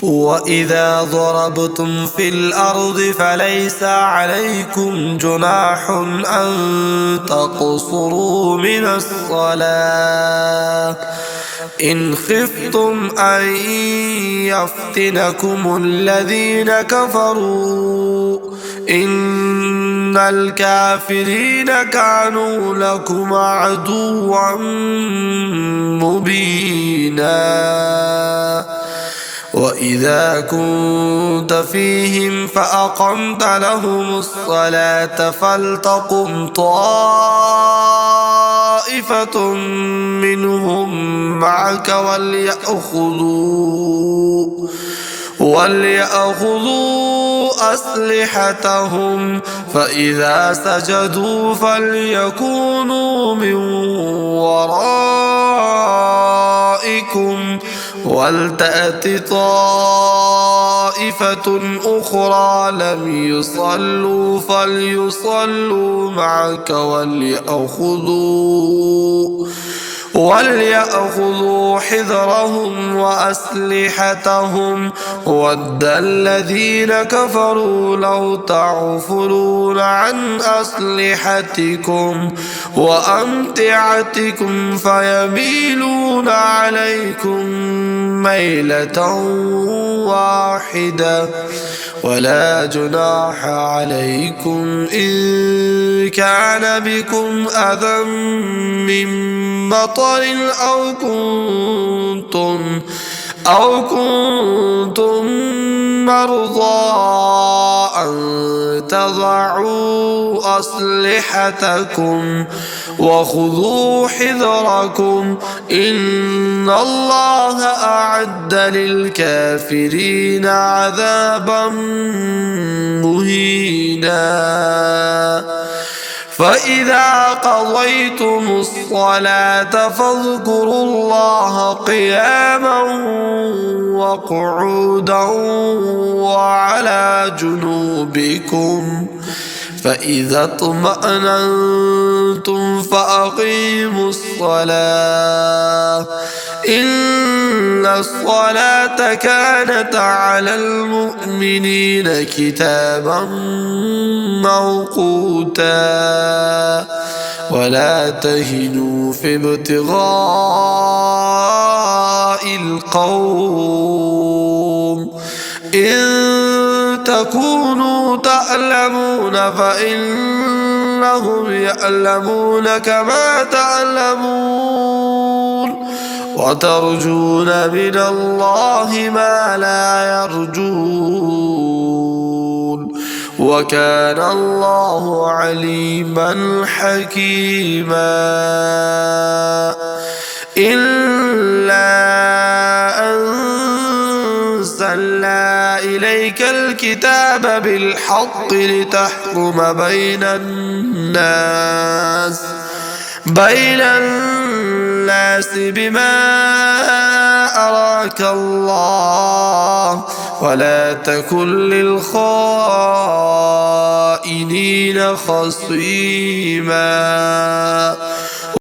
وإذا ضربتم في الأرض فليس عليكم جناح أن تقصروا من الصلاة إن خفتم أن يفتنكم الذين كفروا إن الكافرين كانوا لكم عدوا مبينا وإذا كنت فيهم فأقمت لهم الصلاة فلتقم طائفة منهم معك وليأخذوا أسلحتهم فإذا سجدوا فليكونوا من ورائكم ولتأت طائفة أخرى لم يصلوا فليصلوا معك وليأخذوا حذرهم وأسلحتهم ود الذين كفروا لو تغفلون عن أسلحتكم وأمتعتكم فيميلون عليكم ميلة واحدة ولا جناح عليكم إن كان بكم أذى من مطر أو كنتم مرضى أن تضعوا أسلحتكم وخذوا حذركم إن الله أعد للكافرين عذابا مهينا فإذا قضيتم الصلاة فاذكروا الله قياما وقعودا وعلى جنوبكم فإذا اطمأننتم فأقيموا الصلاة إن الصلاة كانت على المؤمنين كتابا موقوتا ولا تهنوا في ابتغاء القوم إن تكونوا تألمون فإنهم يألمون كما تألمون وترجون من الله ما لا يرجون وكان الله عليما حكيما إلا أنزلنا إليك الكتاب بالحق لتحكم بين الناس بما أراك الله ولا تكن للخائنين خصيما